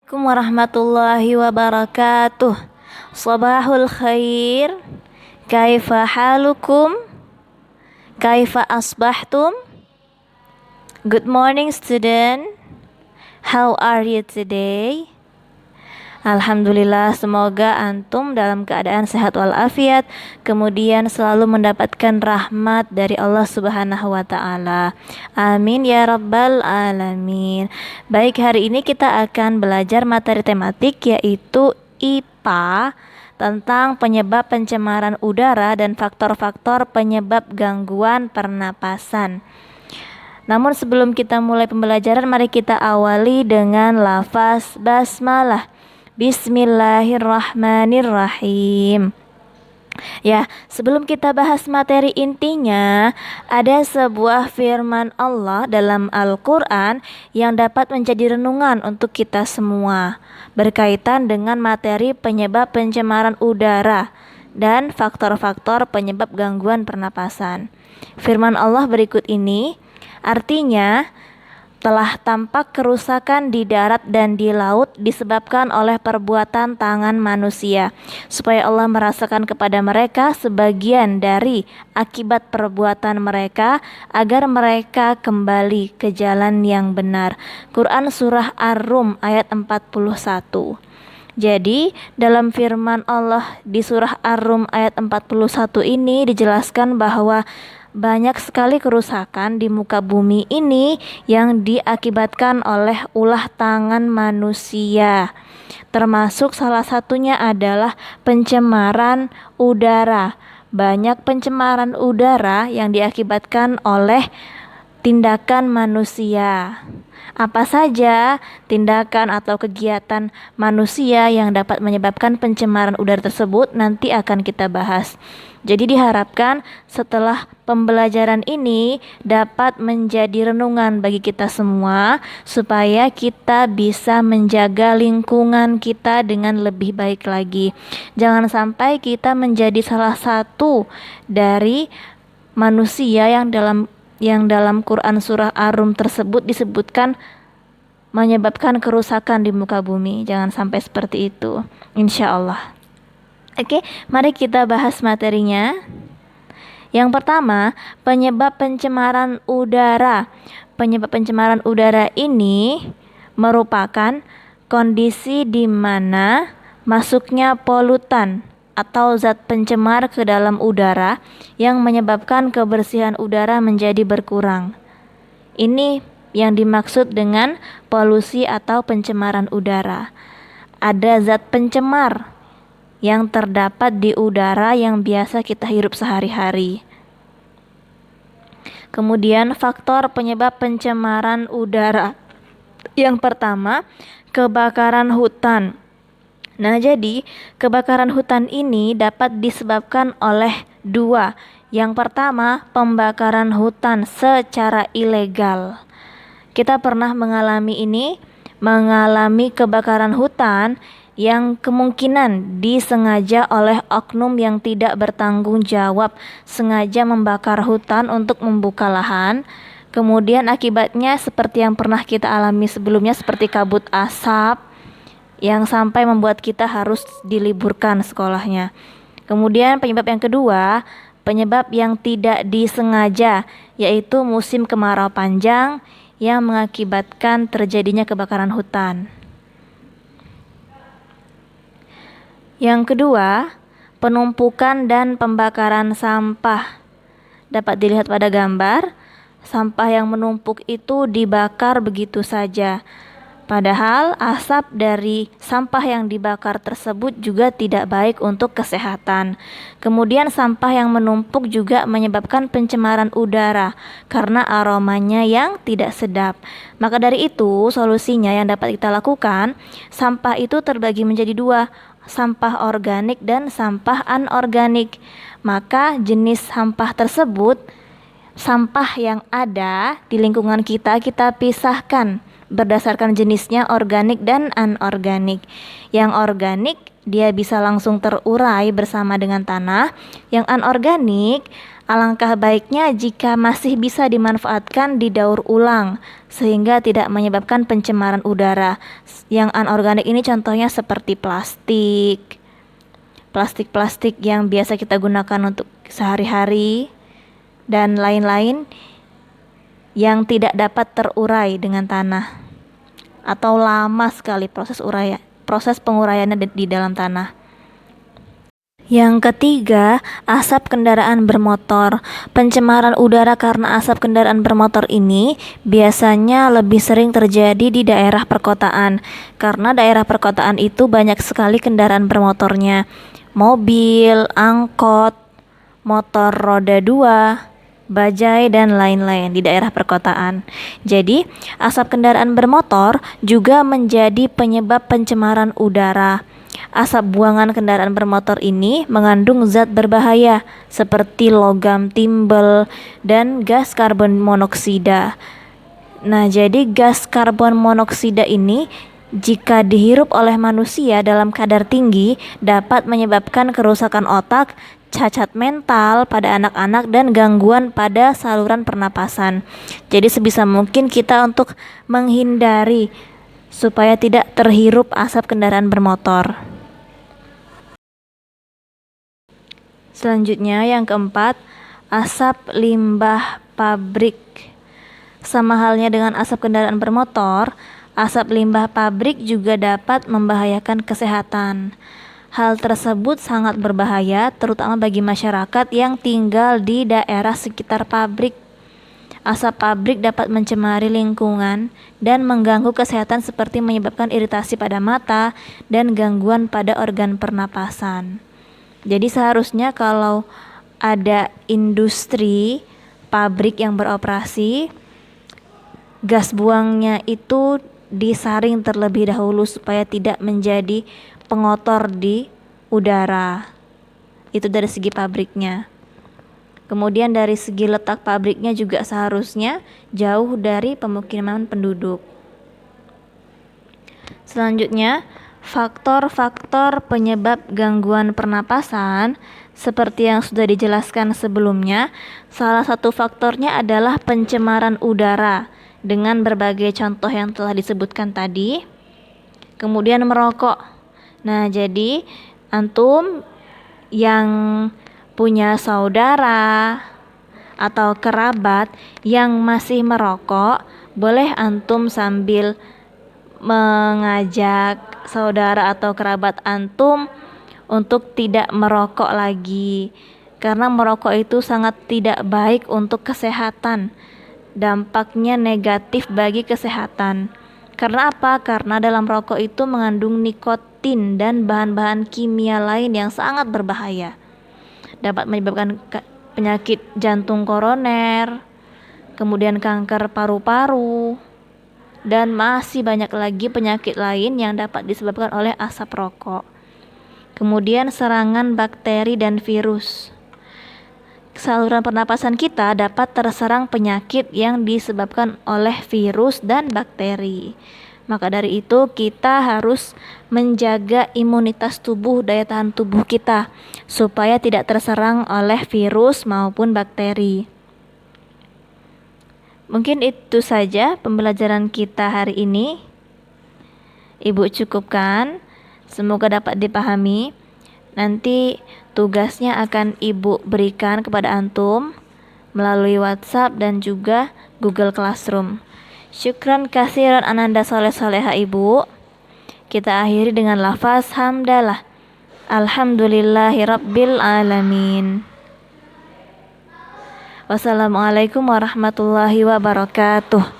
Assalamualaikum warahmatullahi wabarakatuh. Sabahul khair. Kaifa halukum? Kaifa asbahtum? Good morning student. How are you today? Alhamdulillah, semoga antum dalam keadaan sehat walafiat, kemudian selalu mendapatkan rahmat dari Allah Subhanahu wa taala. Amin ya rabbal alamin. Baik, hari ini kita akan belajar materi tematik yaitu IPA tentang penyebab pencemaran udara dan faktor-faktor penyebab gangguan pernapasan. Namun sebelum kita mulai pembelajaran, mari kita awali dengan lafaz basmalah. Bismillahirrahmanirrahim. Ya, sebelum kita bahas materi intinya, ada sebuah firman Allah dalam Al-Quran yang dapat menjadi renungan untuk kita semua, berkaitan dengan materi penyebab pencemaran udara dan faktor-faktor penyebab gangguan pernapasan. Firman Allah berikut ini, artinya, telah tampak kerusakan di darat dan di laut disebabkan oleh perbuatan tangan manusia, supaya Allah merasakan kepada mereka sebagian dari akibat perbuatan mereka, agar mereka kembali ke jalan yang benar. Quran Surah Ar-Rum ayat 41. Jadi dalam firman Allah di surah Ar-Rum ayat 41 ini dijelaskan bahwa banyak sekali kerusakan di muka bumi ini yang diakibatkan oleh ulah tangan manusia. Termasuk salah satunya adalah pencemaran udara. Banyak pencemaran udara yang diakibatkan oleh tindakan manusia. Apa saja tindakan atau kegiatan manusia yang dapat menyebabkan pencemaran udara tersebut nanti akan kita bahas. Jadi diharapkan setelah pembelajaran ini dapat menjadi renungan bagi kita semua, supaya kita bisa menjaga lingkungan kita dengan lebih baik lagi. Jangan sampai kita menjadi salah satu dari manusia yang dalam Quran Surah Ar-Rum tersebut disebutkan menyebabkan kerusakan di muka bumi. Jangan sampai seperti itu, insya Allah. Oke, mari kita bahas materinya. Yang pertama, penyebab pencemaran udara. Penyebab pencemaran udara ini merupakan kondisi di mana masuknya polutan atau zat pencemar ke dalam udara yang menyebabkan kebersihan udara menjadi berkurang. Ini yang dimaksud dengan polusi atau pencemaran udara. Ada zat pencemar yang terdapat di udara yang biasa kita hirup sehari-hari. Kemudian faktor penyebab pencemaran udara. Yang pertama, kebakaran hutan. Nah, jadi kebakaran hutan ini dapat disebabkan oleh dua. Yang pertama, pembakaran hutan secara ilegal. Kita pernah mengalami kebakaran hutan yang kemungkinan disengaja oleh oknum yang tidak bertanggung jawab, sengaja membakar hutan untuk membuka lahan. Kemudian akibatnya seperti yang pernah kita alami sebelumnya, seperti kabut asap yang sampai membuat kita harus diliburkan sekolahnya. Kemudian penyebab yang kedua, penyebab yang tidak disengaja, yaitu musim kemarau panjang yang mengakibatkan terjadinya kebakaran hutan. Yang kedua, penumpukan dan pembakaran sampah. Dapat dilihat pada gambar, sampah yang menumpuk itu dibakar begitu saja. Padahal asap dari sampah yang dibakar tersebut juga tidak baik untuk kesehatan. Kemudian sampah yang menumpuk juga menyebabkan pencemaran udara karena aromanya yang tidak sedap. Maka dari itu, solusinya yang dapat kita lakukan, sampah itu terbagi menjadi dua, sampah organik dan sampah anorganik. Maka jenis sampah tersebut, sampah yang ada di lingkungan kita pisahkan berdasarkan jenisnya, organik dan anorganik. Yang organik dia bisa langsung terurai bersama dengan tanah. Yang anorganik Alangkah baiknya jika masih bisa dimanfaatkan didaur ulang sehingga tidak menyebabkan pencemaran udara. Yang anorganik ini contohnya seperti plastik yang biasa kita gunakan untuk sehari-hari dan lain-lain yang tidak dapat terurai dengan tanah atau lama sekali proses penguraiannya di dalam tanah. Yang ketiga, asap kendaraan bermotor. Pencemaran udara karena asap kendaraan bermotor ini biasanya lebih sering terjadi di daerah perkotaan. Karena daerah perkotaan itu banyak sekali kendaraan bermotornya. Mobil, angkot, motor roda 2, bajai, dan lain-lain di daerah perkotaan. Jadi, asap kendaraan bermotor juga menjadi penyebab pencemaran udara. Asap buangan kendaraan bermotor ini mengandung zat berbahaya seperti logam timbel dan gas karbon monoksida. Nah, jadi gas karbon monoksida ini jika dihirup oleh manusia dalam kadar tinggi dapat menyebabkan kerusakan otak, cacat mental pada anak-anak, dan gangguan pada saluran pernapasan. Jadi sebisa mungkin kita untuk menghindari supaya tidak terhirup asap kendaraan bermotor. Selanjutnya yang keempat, asap limbah pabrik. Sama halnya dengan asap kendaraan bermotor, asap limbah pabrik juga dapat membahayakan kesehatan. Hal tersebut sangat berbahaya terutama bagi masyarakat yang tinggal di daerah sekitar pabrik. Asap pabrik dapat mencemari lingkungan dan mengganggu kesehatan seperti menyebabkan iritasi pada mata dan gangguan pada organ pernapasan. Jadi seharusnya kalau ada industri pabrik yang beroperasi, gas buangnya itu disaring terlebih dahulu supaya tidak menjadi pengotor di udara. Itu dari segi pabriknya. Kemudian dari segi letak pabriknya juga seharusnya jauh dari pemukiman penduduk. Selanjutnya, faktor-faktor penyebab gangguan pernapasan seperti yang sudah dijelaskan sebelumnya, salah satu faktornya adalah pencemaran udara dengan berbagai contoh yang telah disebutkan tadi. Kemudian merokok. Nah, jadi antum yang punya saudara atau kerabat yang masih merokok, boleh antum sambil mengajak saudara atau kerabat antum untuk tidak merokok lagi, karena merokok itu sangat tidak baik untuk kesehatan. Dampaknya negatif bagi kesehatan. Karena apa? Karena dalam rokok itu mengandung nikotin dan bahan-bahan kimia lain yang sangat berbahaya. Dapat menyebabkan penyakit jantung koroner, kemudian kanker paru-paru, dan masih banyak lagi penyakit lain yang dapat disebabkan oleh asap rokok. Kemudian serangan bakteri dan virus. Saluran pernapasan kita dapat terserang penyakit yang disebabkan oleh virus dan bakteri. Maka dari itu kita harus menjaga imunitas tubuh, daya tahan tubuh kita supaya tidak terserang oleh virus maupun bakteri. Mungkin itu saja pembelajaran kita hari ini. Ibu cukupkan. Semoga dapat dipahami. Nanti tugasnya akan Ibu berikan kepada antum melalui WhatsApp dan juga Google Classroom. Syukran kasiran ananda soleh soleha Ibu. Kita akhiri dengan lafaz hamdalah. Alhamdulillahirabbil alamin. Wassalamualaikum warahmatullahi wabarakatuh.